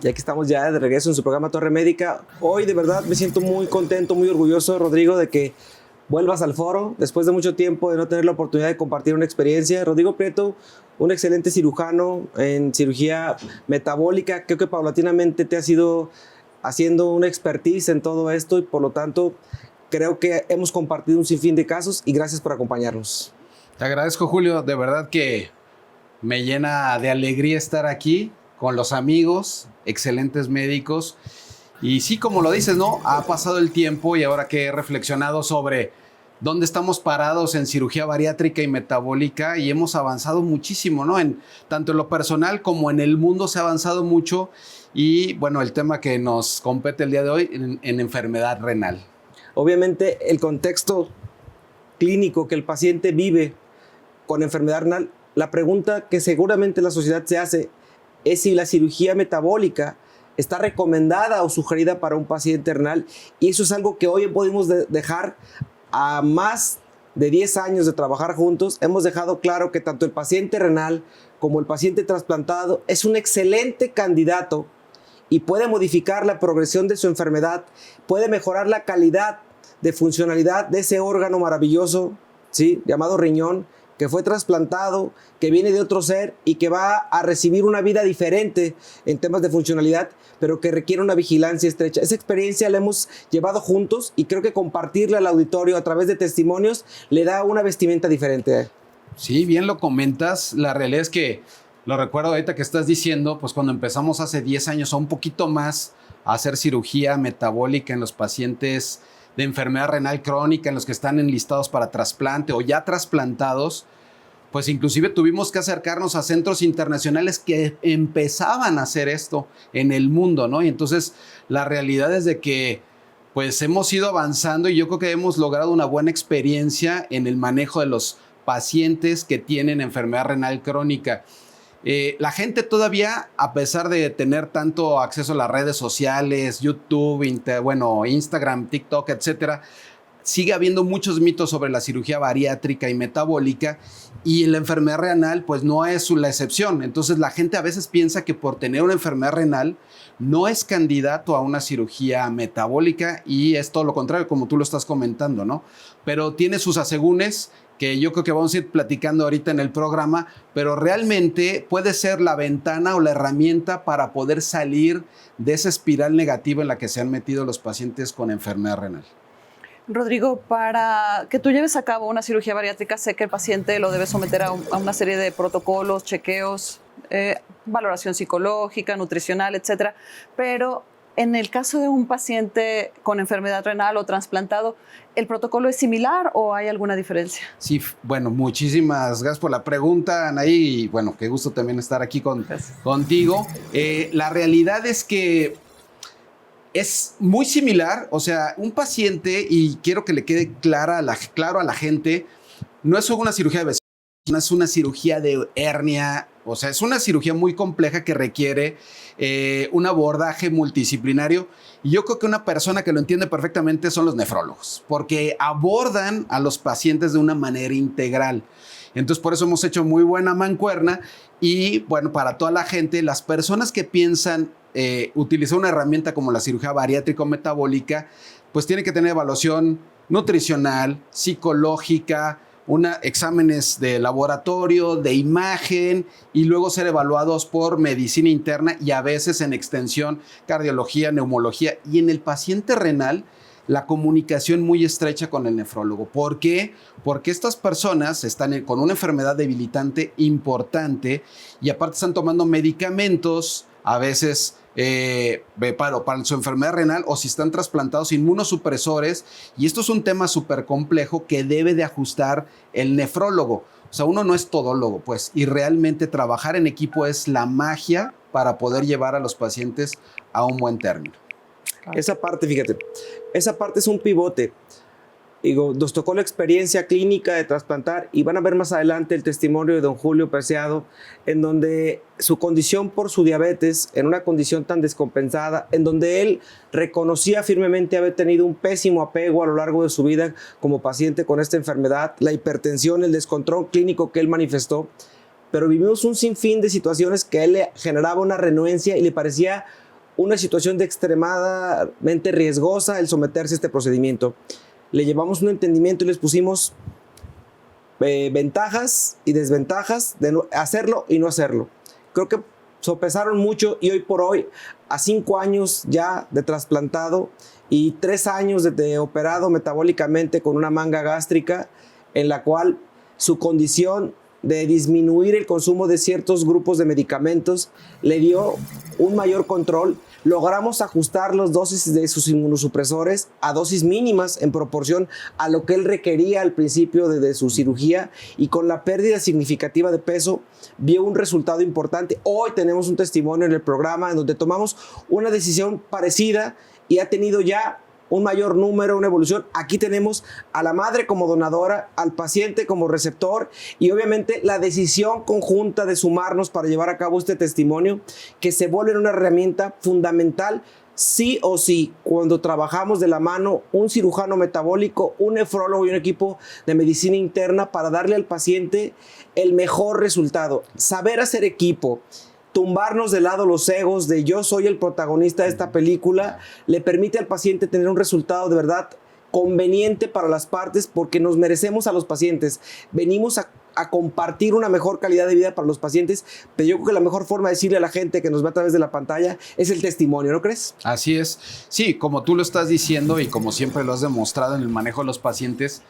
Ya que estamos ya de regreso en su programa Torre Médica, hoy de verdad me siento muy contento, muy orgulloso, Rodrigo, de que vuelvas al foro después de mucho tiempo de no tener la oportunidad de compartir una experiencia. Rodrigo Prieto, un excelente cirujano en cirugía metabólica, creo que paulatinamente te has ido haciendo una expertise en todo esto y por lo tanto creo que hemos compartido un sinfín de casos y gracias por acompañarnos. Te agradezco, Julio, de verdad que me llena de alegría estar aquí con los amigos, excelentes médicos. Y sí, como lo dices, ¿no? Ha pasado el tiempo y ahora que he reflexionado sobre dónde estamos parados en cirugía bariátrica y metabólica y hemos avanzado muchísimo, ¿no? Tanto en lo personal como en el mundo se ha avanzado mucho y, bueno, el tema que nos compete el día de hoy en enfermedad renal. Obviamente, el contexto clínico que el paciente vive con enfermedad renal, la pregunta que seguramente la sociedad se hace es si la cirugía metabólica está recomendada o sugerida para un paciente renal, y eso es algo que hoy podemos dejar a más de 10 años de trabajar juntos. Hemos dejado claro que tanto el paciente renal como el paciente trasplantado es un excelente candidato y puede modificar la progresión de su enfermedad, puede mejorar la calidad de funcionalidad de ese órgano maravilloso, ¿sí?, llamado riñón, que fue trasplantado, que viene de otro ser y que va a recibir una vida diferente en temas de funcionalidad, pero que requiere una vigilancia estrecha. Esa experiencia la hemos llevado juntos y creo que compartirla al auditorio a través de testimonios le da una vestimenta diferente. Sí, bien lo comentas. La realidad es que lo recuerdo ahorita que estás diciendo, pues cuando empezamos hace 10 años o un poquito más a hacer cirugía metabólica en los pacientes de enfermedad renal crónica, en los que están enlistados para trasplante o ya trasplantados, pues inclusive tuvimos que acercarnos a centros internacionales que empezaban a hacer esto en el mundo, ¿no? Y entonces la realidad es de que pues hemos ido avanzando y yo creo que hemos logrado una buena experiencia en el manejo de los pacientes que tienen enfermedad renal crónica. La gente todavía, a pesar de tener tanto acceso a las redes sociales, YouTube, Instagram, TikTok, etcétera, sigue habiendo muchos mitos sobre la cirugía bariátrica y metabólica, y la enfermedad renal pues no es la excepción. Entonces la gente a veces piensa que por tener una enfermedad renal no es candidato a una cirugía metabólica, y es todo lo contrario, como tú lo estás comentando, ¿no? Pero tiene sus asegúnes que yo creo que vamos a ir platicando ahorita en el programa, pero realmente puede ser la ventana o la herramienta para poder salir de esa espiral negativa en la que se han metido los pacientes con enfermedad renal. Rodrigo, para que tú lleves a cabo una cirugía bariátrica, sé que el paciente lo debe someter a una serie de protocolos, chequeos, valoración psicológica, nutricional, etcétera. Pero en el caso de un paciente con enfermedad renal o trasplantado, ¿el protocolo es similar o hay alguna diferencia? Sí, bueno, muchísimas gracias por la pregunta, Anaí, y bueno, qué gusto también estar aquí contigo. La realidad es que es muy similar. O sea, un paciente, y quiero que le quede claro a la gente, no es una cirugía de vesícula, no es una cirugía de hernia. O sea, es una cirugía muy compleja que requiere un abordaje multidisciplinario. Y yo creo que una persona que lo entiende perfectamente son los nefrólogos, porque abordan a los pacientes de una manera integral. Entonces, por eso hemos hecho muy buena mancuerna. Y bueno, para toda la gente, las personas que piensan utilizar una herramienta como la cirugía bariátrica o metabólica, pues tiene que tener evaluación nutricional, psicológica, exámenes de laboratorio, de imagen, y luego ser evaluados por medicina interna y a veces en extensión, cardiología, neumología. Y en el paciente renal, la comunicación muy estrecha con el nefrólogo. ¿Por qué? Porque estas personas están con una enfermedad debilitante importante y aparte están tomando medicamentos, a veces para su enfermedad renal, o si están trasplantados, inmunosupresores, y esto es un tema súper complejo que debe de ajustar el nefrólogo. O sea, uno no es todólogo, pues, y realmente trabajar en equipo es la magia para poder llevar a los pacientes a un buen término. Esa parte, fíjate, esa parte es un pivote. Digo, nos tocó la experiencia clínica de trasplantar y van a ver más adelante el testimonio de don Julio Preciado, en donde su condición por su diabetes, en una condición tan descompensada, en donde él reconocía firmemente haber tenido un pésimo apego a lo largo de su vida como paciente con esta enfermedad, la hipertensión, el descontrol clínico que él manifestó, pero vivimos un sinfín de situaciones que a él le generaba una renuencia y le parecía una situación de extremadamente riesgosa el someterse a este procedimiento. Le llevamos un entendimiento y les pusimos ventajas y desventajas de hacerlo y no hacerlo. Creo que sopesaron mucho y hoy por hoy, a 5 años ya de trasplantado y 3 años de operado metabólicamente con una manga gástrica, en la cual su condición de disminuir el consumo de ciertos grupos de medicamentos le dio un mayor control. Logramos ajustar las dosis de sus inmunosupresores a dosis mínimas en proporción a lo que él requería al principio de su cirugía, y con la pérdida significativa de peso vio un resultado importante. Hoy tenemos un testimonio en el programa en donde tomamos una decisión parecida y ha tenido ya un mayor número, una evolución. Aquí tenemos a la madre como donadora, al paciente como receptor y obviamente la decisión conjunta de sumarnos para llevar a cabo este testimonio, que se vuelve una herramienta fundamental sí o sí cuando trabajamos de la mano un cirujano metabólico, un nefrólogo y un equipo de medicina interna para darle al paciente el mejor resultado. Saber hacer equipo, tumbarnos de lado los egos de yo soy el protagonista de esta película, le permite al paciente tener un resultado de verdad conveniente para las partes, porque nos merecemos a los pacientes. Venimos a compartir una mejor calidad de vida para los pacientes, pero yo creo que la mejor forma de decirle a la gente que nos ve a través de la pantalla es el testimonio, ¿no crees? Así es. Sí, como tú lo estás diciendo y como siempre lo has demostrado en el manejo de los pacientes,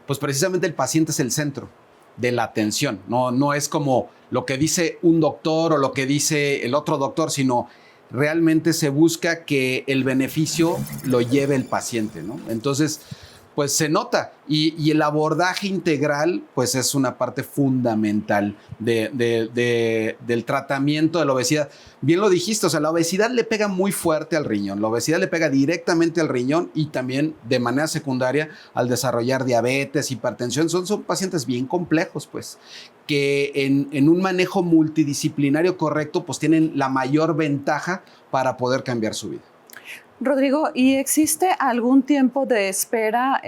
pues precisamente el paciente es el centro de la atención. No es como lo que dice un doctor o lo que dice el otro doctor, sino realmente se busca que el beneficio lo lleve el paciente, ¿no? Entonces, pues se nota y el abordaje integral pues es una parte fundamental del tratamiento de la obesidad. Bien lo dijiste, o sea, la obesidad le pega muy fuerte al riñón, la obesidad le pega directamente al riñón y también de manera secundaria al desarrollar diabetes, hipertensión. Son pacientes bien complejos, pues, que en un manejo multidisciplinario correcto pues tienen la mayor ventaja para poder cambiar su vida. Rodrigo, ¿y existe algún tiempo de espera,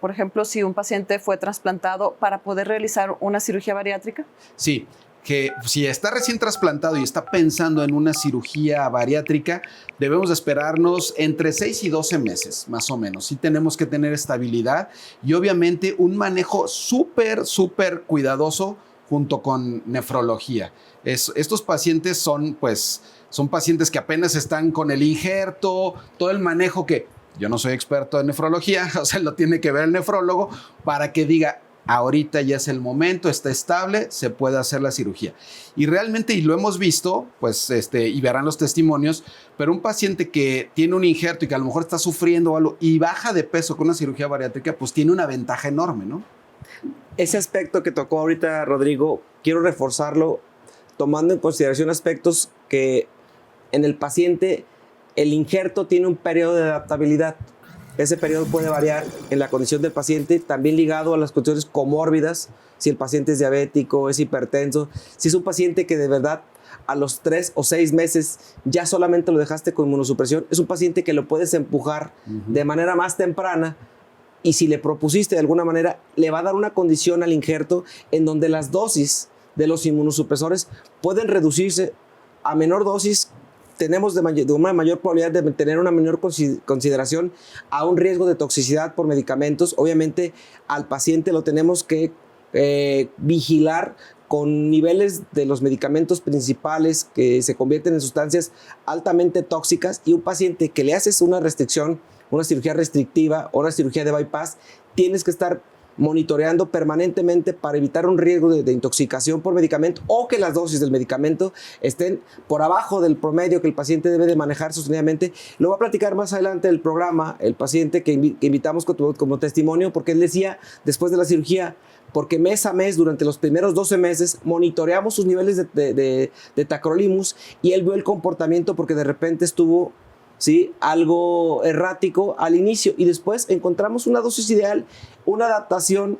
por ejemplo, si un paciente fue trasplantado para poder realizar una cirugía bariátrica? Sí, que si está recién trasplantado y está pensando en una cirugía bariátrica, debemos de esperarnos entre 6 y 12 meses, más o menos. Sí tenemos que tener estabilidad y obviamente un manejo súper cuidadoso junto con nefrología. Estos pacientes son pacientes que apenas están con el injerto, todo el manejo que yo no soy experto en nefrología, o sea, lo tiene que ver el nefrólogo para que diga, ahorita ya es el momento, está estable, se puede hacer la cirugía. Y realmente, y lo hemos visto, pues, y verán los testimonios, pero un paciente que tiene un injerto y que a lo mejor está sufriendo algo y baja de peso con una cirugía bariátrica, pues tiene una ventaja enorme, ¿no? Ese aspecto que tocó ahorita, Rodrigo, quiero reforzarlo tomando en consideración aspectos que en el paciente el injerto tiene un periodo de adaptabilidad. Ese periodo puede variar en la condición del paciente, también ligado a las condiciones comórbidas, si el paciente es diabético, es hipertenso, si es un paciente que de verdad a los 3 o 6 meses ya solamente lo dejaste con inmunosupresión, es un paciente que lo puedes empujar de manera más temprana. Y si le propusiste de alguna manera, le va a dar una condición al injerto en donde las dosis de los inmunosupresores pueden reducirse a menor dosis. Tenemos de una mayor probabilidad de tener una menor consideración a un riesgo de toxicidad por medicamentos. Obviamente al paciente lo tenemos que vigilar con niveles de los medicamentos principales que se convierten en sustancias altamente tóxicas, y un paciente que le haces una restricción, una cirugía restrictiva o una cirugía de bypass, tienes que estar monitoreando permanentemente para evitar un riesgo de intoxicación por medicamento o que las dosis del medicamento estén por abajo del promedio que el paciente debe de manejar sostenidamente. Lo va a platicar más adelante del programa el paciente que invitamos como testimonio, porque él decía después de la cirugía, porque mes a mes durante los primeros 12 meses monitoreamos sus niveles de tacrolimus y él vio el comportamiento porque de repente estuvo algo errático al inicio y después encontramos una dosis ideal, una adaptación,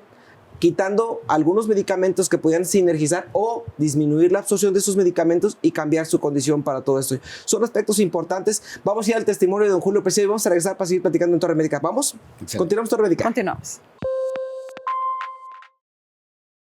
quitando algunos medicamentos que podían sinergizar o disminuir la absorción de esos medicamentos y cambiar su condición para todo esto. Son aspectos importantes. Vamos a ir al testimonio de don Julio Preciado y vamos a regresar para seguir platicando en Torre Médica. ¿Vamos? Excelente. Continuamos Torre Médica. Continuamos.